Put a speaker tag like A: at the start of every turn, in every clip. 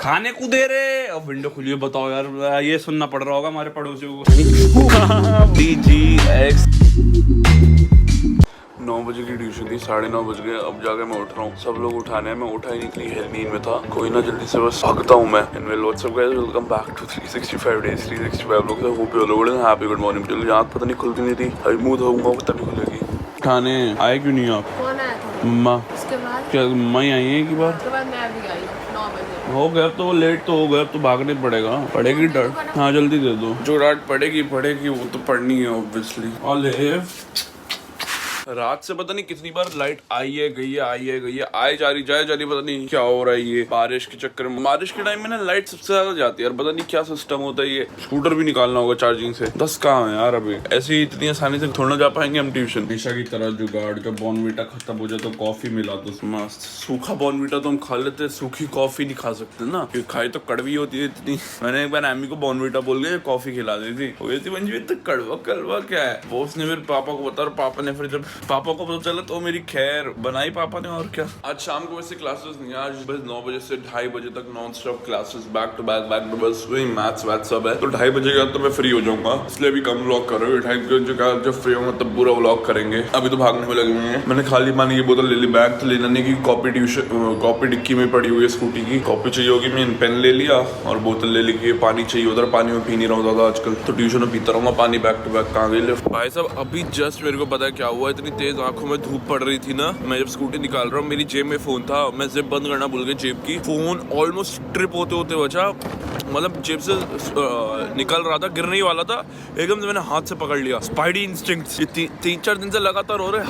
A: खाने को दे रहे। अब विंडो खुली है, बताओ यार, ये सुनना पड़ रहा होगा हमारे पड़ोसियों को। DGX 9 बजे की ट्यूशन थी, 9:30 बज गए। अब जाके मैं उठ रहा हूँ, सब लोग उठाने हैं, मैं उठा ही नहीं, है नींद में था। कोई ना, जल्दी से बस भागता हूँ मैं। And what's up guys, welcome back to 365 days 365 लोग। Hope you all good, happy good morning. चलो आँख पता नहीं खुलती नहीं थी, अभी मुंह धोऊंगा पता नहीं खुलेगी। उठाने आए क्यों नहीं आप?
B: कौन आया था?
A: मम्मा।
B: उसके बाद
A: क्या मम्मा ही आई है एक बार?
B: उसके बाद मैं भी आई 9 बजे।
A: हो गया तो लेट तो हो गया, तो भागने पड़ेगा। पड़ेगी डांट? हाँ जल्दी दे दो। जो डांट पड़ेगी वो तो पढ़नी है ऑब्वियसली। रात से पता नहीं कितनी बार लाइट आई है गई है, आई है गई है, आए जा रही जाए जा रही, पता नहीं क्या हो रहा है। ये बारिश के चक्कर में, बारिश के टाइम में ना लाइट सबसे ज्यादा जाती है यार, पता नहीं क्या सिस्टम होता है। ये स्कूटर भी निकालना होगा चार्जिंग से। 10 कहाँ है यार अभी? ऐसे ही इतनी आसानी से थोड़ा जा पाएंगे हम ट्यूशन। हमेशा की तरह जुगाड़, जब बॉर्नविटा खत्म हो जाए तो कॉफी मिला दो मस्त। सूखा बॉर्नविटा तो हम खा लेते, सूखी कॉफी नहीं खा सकते ना, क्योंकि खाई तो कड़वी होती है इतनी। मैंने एक बार अम्मी को बॉर्नविटा बोल के कॉफी खिला दी थी, हो गई थी मंजू तो कड़वा कड़वा क्या है। वो उसने फिर पापा को बता, पापा ने फिर जब पापा को पता चला तो मेरी खैर बनाई पापा ने। और क्या, आज शाम को वैसे क्लासेस नहीं है, आज बस 9 बजे से 2:30 बजे तक non stop classes, back to back बस वही मैथ्स वैथ सब है। तो 2:30 बजे के बाद तो मैं फ्री हो जाऊंगा, इसलिए भी कम व्लॉग कर रहा हूँ। 2:30 बजे के बाद जब फ्री होगा तब पूरा व्लॉग करेंगे। अभी तो भागने में लगे हुए हैं। मैंने खाली पानी की बोतल ले ली, बैग तो लेना नहीं की, कॉपी ट्यूशन कॉपी डिक्की में पड़ी हुई है स्कूटी की। कॉपी चाहिए होगी, मैं पेन ले लिया और बोतल ले ली। पानी चाहिए, उधर पानी में पी नहीं रहा हूँ ज्यादा आजकल, तो ट्यूशन में पीता रहूंगा पानी बैक टू बैक। कहाँ गई भाई साहब? अभी जस्ट मेरे को पता है क्या हुआ, इतनी तेज आंखों में धूप पड़ रही थी ना, मैं जब स्कूटी निकाल रहा हूँ, मेरी जेब में फोन था, मैं जिप बंद करना भूल गया जेब की। फोन ऑलमोस्ट ट्रिप होते होते बचा, मतलब जेब से निकल रहा था, गिरने ही वाला था, एकदम से मैंने हाथ से पकड़ लिया। स्पाइडी इंस्टिंक्ट, ये 3-4 दिन से लगातार हो रहे,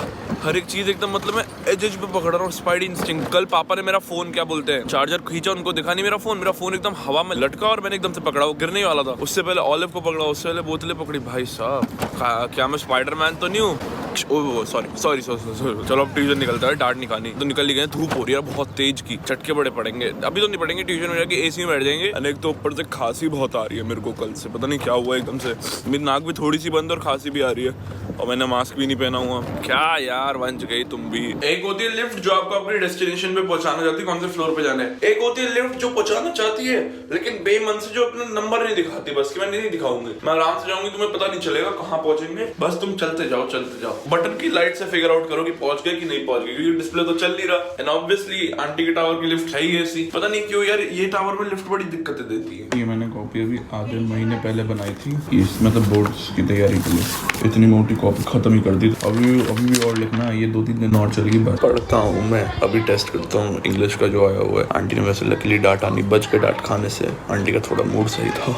A: हर एक चीज एकदम मतलब मैं एज पे पकड़ रहा हूँ। Spidey instinct. कल पापा ने मेरा फोन क्या बोलते हैं चार्जर खींचा, उनको दिखा नहीं मेरा फोन एकदम हवा में लटका और मैंने एकदम से पकड़ा, वो गिरने ही वाला था। उससे पहले ऑलिव को पकड़ा, उससे पहले बोतलें पकड़ी। भाई साहब क्या मैं स्पाइडरमैन तो नहीं हूँ? सॉरी। चलो अब ट्यूशन निकलता है, डांट नहीं खानी तो निकल ही गए। धूप हो रही है बहुत तेज की, चटके बड़े पड़ेंगे। अभी तो नहीं पड़ेंगे, ट्यूशन में जाके एसी में बैठ जाएंगे। अनेक तो ऊपर से खांसी बहुत आ रही है मेरे को कल से, पता नहीं क्या हुआ एकदम से। मेरी नाक भी थोड़ी सी बंद और खांसी भी आ रही है, और मैंने मास्क भी नहीं पहना हुआ। क्या यार बंच गई तुम भी। एक होती है लिफ्ट जो आपको अपने डेस्टिनेशन पे पहुंचाना चाहती है, कौन से फ्लोर पे जाना है। एक होती है लिफ्ट जो पहुंचाना चाहती है लेकिन बेमन से जो अपना नंबर नहीं दिखाती, बस कि मैं नहीं दिखाऊंगी, मैं आराम से जाऊंगी, तुम्हें पता नहीं चलेगा कहाँ पहुंचेंगे, बस तुम चलते जाओ। बटन की लाइट से फिगर आउट करो कि पहुंच गए कि नहीं पहुंच गए, क्योंकि डिस्प्ले तो चल नहीं रहा। एंड ऑब्वियसली आंटी के टावर की लिफ्ट है ही ऐसी, पता नहीं क्यों यार ये टावर में लिफ्ट बड़ी दिक्कतें देती है। ये मैंने कॉपी अभी आधे महीने पहले बनाई थी, इस मतलब बोर्ड्स की तैयारी के लिए। इतनी मोटी कॉपी खत्म ही कर दी, अभी भी और लिखना है, ये 2-3 दिन और चलेगी। बस पढ़ता हूँ मैं, अभी टेस्ट करता हूँ इंग्लिश का जो आया हुआ है। आंटी ने वैसे लकीली डांटा नहीं, बच के डांट खाने से आंटी का थोड़ा मूड सही था।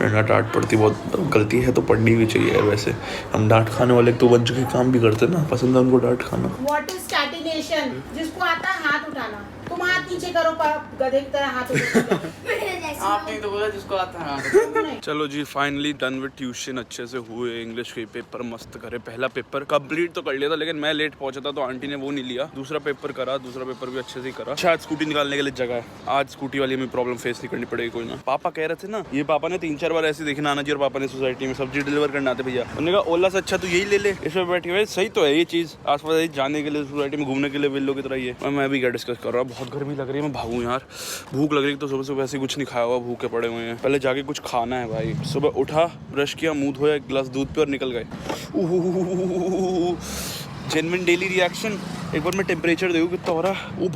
A: डांट पड़ती बहुत गलती है तो पढ़नी भी चाहिए यार। वैसे हम डांट खाने वाले तो बच के काम भी करते ना, पसंद है उनको डांट खाना।
C: What is catenation? जिसको आता है हाथ उठाना, तुम हाथ नीचे करो, गधे की तरह हाथ
B: आपने तो बोला जिसको आता है।
A: चलो जी फाइनली डन विद ट्यूशन, अच्छे से हुए। इंग्लिश के पेपर मस्त करे, पहला पेपर कंप्लीट तो कर लिया था लेकिन मैं लेट पहुंचा था तो आंटी ने वो नहीं लिया। दूसरा पेपर करा, दूसरा पेपर भी अच्छे से करा। शायद स्कूटी निकालने के लिए जगह है, आज स्कूटी वाली में प्रॉब्लम फेस नहीं करनी पड़ेगी कोई ना। पापा कह रहे थे ना, ये पापा ने 3-4 बार ऐसे देखना आना चाहिए, और पापा ने सोसाइटी में सब्जी डिलीवर करना आते भैया, उन्होंने कहा ओला से अच्छा तो यही ले ले, इसमें बैठे हुए। सही तो है ये चीज, आस पास जाने के लिए, सोसाइटी में घूमने के लिए बिल्लो की तरह। ये मैं भी क्या डिस्कस कर रहा हूँ, बहुत गर्मी लग रही है, मैं भागूं यार, भूख लग रही है। तो सुबह सुबह ऐसे कुछ नहीं खाया हुआ, भूखे पड़े हुए हैं, पहले जाके कुछ खाना है भाई। सुबह उठा, ब्रश किया, मुंह धोया, एक गिलास दूध पे और निकल गए। Genuine daily reaction. एक बार मैं टेम्परेचर देखूं कितना हो रहा है। ओ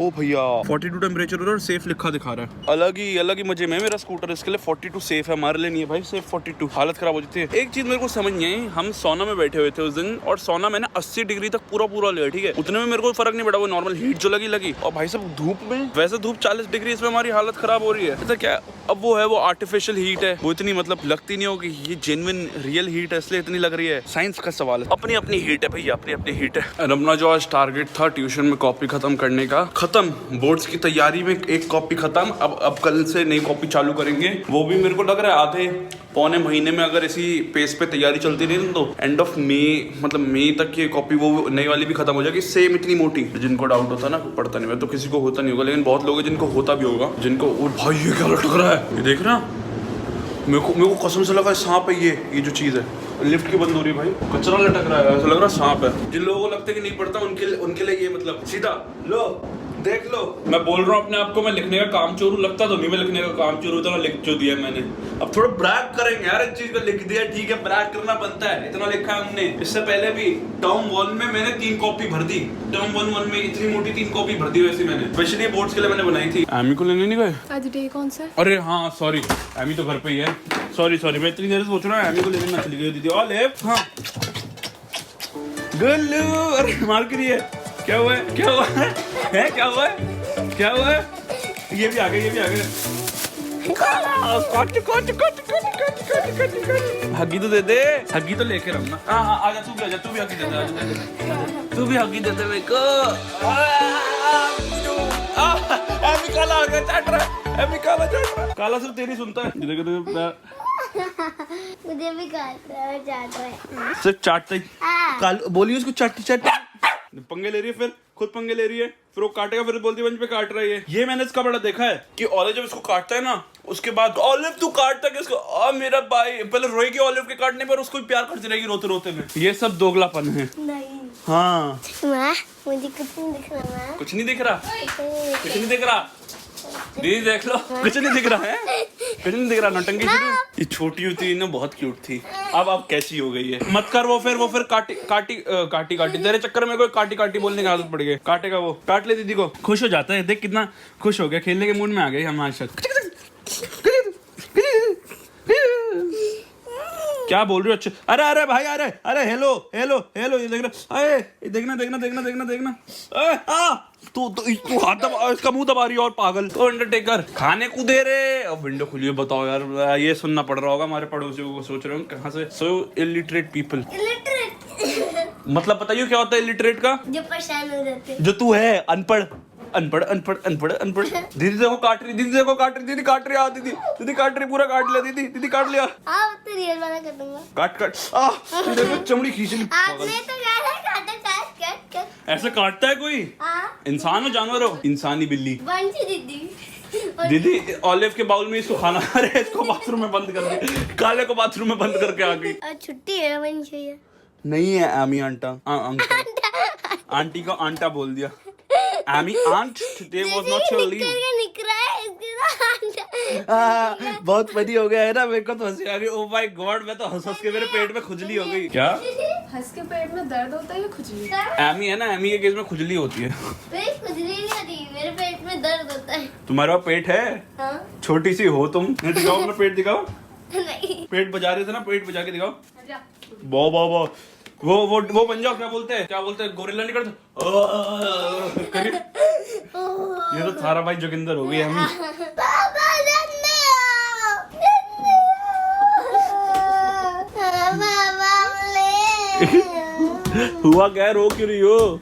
A: भैया 42 टेम्परेचर हो रहा है और सेफ लिखा दिखा रहा है। अलग ही मजे में मेरा स्कूटर, इसके लिए 42 सेफ है, हमारे लिए नहीं है भाई सेफ 42। हालत खराब हो जाती है। एक चीज मेरे को समझ नहीं आई, हम सोना में बैठे हुए थे उस दिन, और सोना मैंने 80 डिग्री तक पूरा लिया, ठीक है, उतने में मेरे को फर्क नहीं पड़ा, वो नॉर्मल हीट जो लगी। और भाई साहब धूप में, वैसे धूप 40 डिग्री, इसमें हमारी हालत खराब हो रही है। ऐसा क्या अब वो है, वो आर्टिफिशियल हीट है, वो इतनी मतलब लगती नहीं होगी, ये जेन्युइन रियल हीट है इसलिए इतनी लग रही है। साइंस का सवाल है, अपनी अपनी हीट है भैया, अपनी हीट है। अपना जो आज टारगेट था ट्यूशन में कॉपी खत्म करने का, खत्म। बोर्ड्स की तैयारी में एक कॉपी खत्म। अब कल से नई कॉपी चालू करेंगे। वो भी मेरे को लग रहा है आधे पौने महीने में, अगर इसी पेस पे तैयारी चलती रही तो एंड ऑफ मई, मतलब मई तक ये कॉपी वो नई वाली भी खत्म हो जाएगी, सेम इतनी मोटी। जिनको डाउट होता ना, पढ़ता नहीं, मैं तो किसी को होता नहीं होगा, लेकिन बहुत लोग हैं जिनको होता भी होगा, जिनको और भाई ये क्या लटक रहा है, ये देख रहा, मेरे को कसम से लगा सांप है ये जो चीज है। लिफ्ट की बंद हो रही है भाई, कचरा लटक रहा है, ऐसा लग रहा है सांप है। जिन लोगों को लगता है कि नहीं पड़ता उनके लिए ये मतलब सीधा लो देख लो, मैं बोल रहा हूँ अपने आप को मैं लिखने का काम चोर हूँ, लगता तो नहीं मैं लिखने का काम चोर हूँ, तो लिख जो दिया मैंने। अब थोड़ा ब्रैग करेंगे यार, इस चीज को लिख दिया ठीक है, ब्रैग करना बनता है, इतना लिखा है हमने। इससे पहले भी टर्म 1 में मैंने 3 कॉपी भर दी, टर्म 1 में इतनी मोटी 3 कॉपी भर दी वैसे मैंने, स्पेशली बोर्ड्स के लिए मैंने बनाई थी। एमी को लेने नहीं गए
D: आज डे कौन सा?
A: अरे हाँ सॉरी, एमी तो घर पे ही है, सॉरी मैं इतनी देर से सोच रहा हूँ एमी को लेने ना चली गई दीदी। ऑलिव हाँ गुल्लू, अरे मार के लिए क्या हुआ है, क्या हुआ है, क्या हुआ है, क्या हुआ है, ये भी आ गए, ये भी आ गए। हगी तो दे दे, हगी तो लेके रखना। हाँ आजा, तू भी आजा, तू भी हगी दे दे, तू भी हगी दे दे मेरे को। एमी काला आ गया, चाट रहा है, एमी काला चाट रहा है। काला सिर्फ तेरी सुनता है,
E: मुझे भी काट रहा है,
A: सिर्फ चाटता ही। काल बोलिए उसको चाट पंगे ले रही है, फिर खुद पंगे ले रही है, फिर वो काटेगा, फिर बोलती है वहीं पे काट रही है। ये मैंने इसका बड़ा देखा है कि ऑलिव जब इसको काटता है ना, उसके बाद ऑलिव तू काटता है इसको, मेरा भाई पहले रोएगी ऑलिव के काटने पर, उसको प्यार करती रहेगी रोते रोते में। ये सब दोगलापन है।
E: नहीं
A: हाँ
E: माँ, मुझे कुछ नहीं दिख रहा माँ,
A: कुछ नहीं दिख रहा, कुछ नहीं दिख रहा दीदी, देख लो कुछ नहीं दिख रहा है, कुछ नहीं दिख रहा, नौटंकी शुरू। ये छोटी होती ना बहुत क्यूट थी, अब कैसी हो गई है। मत कर वो फिर काटी तेरे चक्कर में कोई काटी बोलने की आदत पड़ गई, काटेगा वो, काट ले दीदी को, खुश हो जाता है, देख कितना खुश हो गया, खेलने के मूड में आ गई हम आज तक। क्या बोल रही हो? अच्छा अरे भाई, अरे हेलो, ये देखना तू हाथ दबा, इसका मुंह दबा रही है और पागल। तो अंडरटेकर खाने को दे रहे, अब विंडो खुली है, बताओ यार, ये सुनना पड़ रहा होगा हमारे पड़ोसियों को, सोच रहे हो कहाँ से। सो इलिटरेट पीपल, मतलब बताइए क्या होता है इलिटरेट का?
E: जो परेशान हो जाते हैं,
A: जो तू है अनपढ़। दीदी देखो काट रही, दीदी काट रही, दीदी काट रही, पूरा काट लिया दीदी काट लिया।
E: आप तो रियल वाला कर दूंगा,
A: काट देखो चमड़ी खींच ली।
E: आपने तो कहा था काट।
A: ऐसे काटता है कोई? इंसान हो जानवर हो? इंसानी बिल्ली।
E: बंशी
A: दीदी ऑलिव के बाउल में इसको खाना, अरे इसको बाथरूम में बंद कर दे, काले को बाथरूम में बंद करके आ गई।
E: छुट्टी है बंशी है,
A: नहीं है आमी आंटा, आंटी को आंटा बोल दिया। आमी aunt today was not your leave. बहुत फनी हो गया है ना, मेरे को तो हंसी आ गई। ओह माय गॉड, मैं तो हंस के मेरे पेट में खुजली हो गई। क्या
D: हंस के पेट में दर्द होता है या खुजली?
A: एमी है ना, एमी के केस में खुजली होती है।
E: मेरी खुजली नहीं होती, मेरे पेट में दर्द होता है।
A: तुम्हारा पेट है?
E: हाँ?
A: छोटी सी हो तुम, दिखाओ अपना पेट, दिखाओ।
E: नहीं,
A: पेट बजा रहे थे ना, पेट बजा के दिखाओ। वाह वो बन जाओ, क्या बोलते हैं गोरिल्ला नहीं करते करिए। ये तो थारा भाई जोगिंदर हो गई हम।
E: पापा जल्दी आओ,
A: हुआ क्या, रो क्यों रही हो?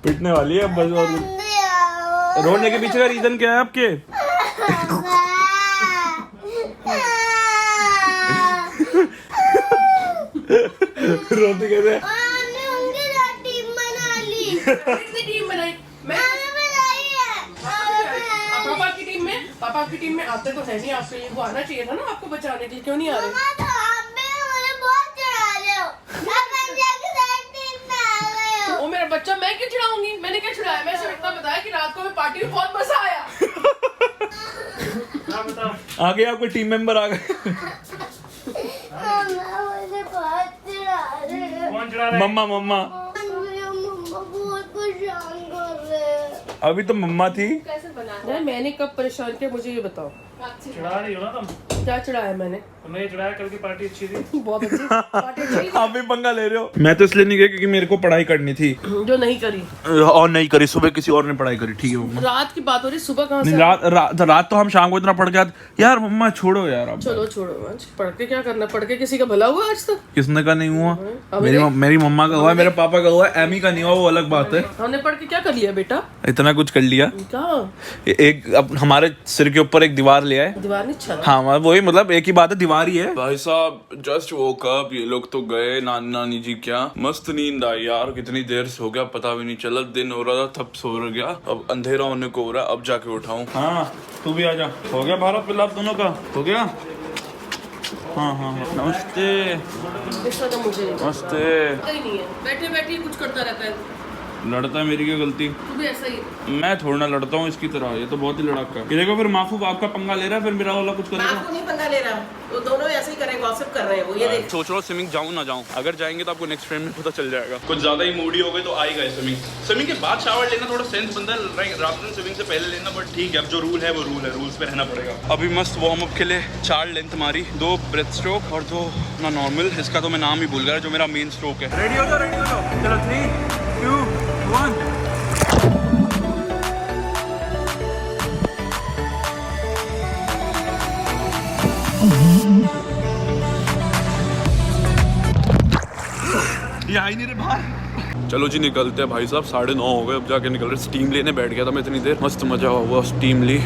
A: पिटने वाली है अब बस। और रोने के पीछे का रीजन क्या है आपके? रोते कैसे?
E: टीम बना ली।
D: कितनी टीम बनाई? पापा की टीम में आते तो है नहीं, आपके लिए वो आना चाहिए था ना आपको बचाने के लिए, क्यों नहीं आ रहे? ओ मेरा बच्चा, मैं क्यों चिढ़ाऊंगी? मैंने क्या चिढ़ाया? मैं सिर्फ इतना बताया कि रात को मैं पार्टी में बहुत मजा आया।
A: आ गए आपके टीम मेंबर आ गए। मम्मा
E: बहुत परेशान कर रहे हैं।
A: अभी तो मम्मा थी।
D: कैसे बना? मैंने कब परेशान किया मुझे ये बताओ।
F: चिढ़ा रही हो ना तुम?
D: क्या चढ़ाया मैंने?
F: तुमने चढ़ाया, कल की पार्टी अच्छी थी।
D: बहुत अच्छी पार्टी अच्छी थी।
A: आप भी पंगा ले रहे हो। मैं तो इसलिए नहीं गया क्योंकि मेरे को पढ़ाई करनी थी,
D: जो नहीं करी
A: और नहीं करी, सुबह किसी और ने पढ़ाई करी। ठीक है मम्मा,
D: रात की बात हो रही, सुबह कहाँ
A: नहीं,
D: से?
A: रात तो हम शाम को इतना पढ़ के आते। यार मम्मा छोड़ो यार, अब
D: चलो छोड़ो, आज पढ़ के क्या करना? पढ़ के किसी का भला हुआ आज तक?
A: किसने का नहीं हुआ?
D: हमने-
A: मेरी मम्मा का हुआ है, मेरे पापा का हुआ है, एमी का नहीं हुआ, वो अलग बात है।
D: हमने पढ़ के क्या कर लिया बेटा?
A: इतना कुछ कर लिया।
D: क्या
A: एक अब हमारे सिर के ऊपर एक दीवार लिया है।
D: दीवार नहीं छत?
A: हाँ वही, मतलब एक ही बात है, दीवार ही है। भाई साहब जस्ट वोक अप, ये लोग तो गए नानी जी, क्या मस्त नींद आई यार, कितनी देर से हो गया पता भी नहीं चला, दिन हो रहा था तब सो गया, अब अंधेरा होने को हो रहा है, अब जाके उठाऊं। हाँ तू भी आजा, हो गया भारत पिलाप दोनों का हो गया। हाँ हाँ हाँ नमस्ते
D: इसका तो मुझे नहीं
A: नमस्ते।
D: पता ही नहीं है, बैठे बैठे कुछ करता रहता है।
A: लड़ता है मेरी क्या गलती?
D: तू भी ऐसा ही है।
A: मैं थोड़ा ना लड़ता हूँ इसकी तरह, ये तो बहुत ही लड़ाका है। ये देखो फिर माफूफ आपका पंगा ले रहा है, फिर मेरा वाला कुछ करेगा।
C: आपको नहीं पंगा ले रहा, वो दोनों ऐसे ही कर रहे हैं, गॉसिप कर रहे हैं वो, ये देख।
A: सोच रहा हूँ स्विमिंग जाऊँ ना जाऊँ, अगर जाएंगे तो आपको नेक्स्ट फ्रेम में पता चल जाएगा। कुछ ज्यादा ही मूडी हो गए तो आएगा स्विमिंग। स्विमिंग के बाद शावर लेना थोड़ा सेंस बनता है, रात में स्विमिंग से पहले लेना, बट ठीक है अब जो रूल है वो रूल है, रूल्स पे रहना पड़ेगा। अभी मस्त वार्म अप के लिए 4 लेंथ मारी, 2 ब्रेथ स्ट्रोक और 2 ना नॉर्मल, इसका तो मैं नाम ही भूल गया जो मेरा मेन स्ट्रोक है। रेडी हो जाओ चलो 3 2 1। ये आई नहीं रे बाहर। चलो जी निकलते हैं भाई साहब, 9:30 हो गए, अब जाके निकल रहे। स्टीम लेने बैठ गया था मैं इतनी देर, मस्त मजा हुआ, स्टीम ली,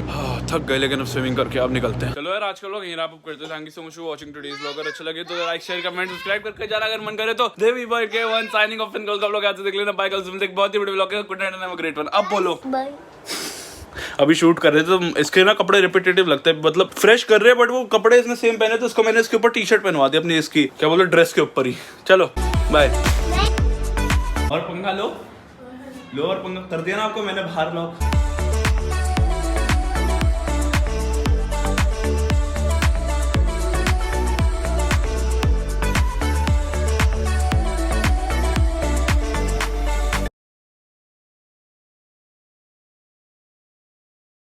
A: थक गए लेकिन अब स्विमिंग करके आप निकलते हैं। चलो यार आज का व्लॉग यहीं रैप अप करते हैं। Thank you so much for watching today's vlog. अगर अच्छा लगे तो लाइक शेयर कमेंट सब्सक्राइब करके जाना, अगर मन करे तो देवी बॉय के 1 साइनिंग ऑफ इन कल का व्लॉग आज देख लेना। बाय कल से बहुत ही बड़े व्लॉग है। Good night and have a great one. अब बोलो।
E: बाय।
A: अभी शूट कर रहे थे तो इसके ना कपड़े रिपीटेटिव लगते हैं, मतलब फ्रेश कर रहे हैं बट वो कपड़े इसने सेम पहने, तो इसको मैंने इसके ऊपर टी-शर्ट पहनवा दी अपनी, इसकी क्या बोलो ड्रेस के ऊपर ही। चलो बाय। और पंगा लो और पंगा कर दिया ना आपको मैंने बाहर लो।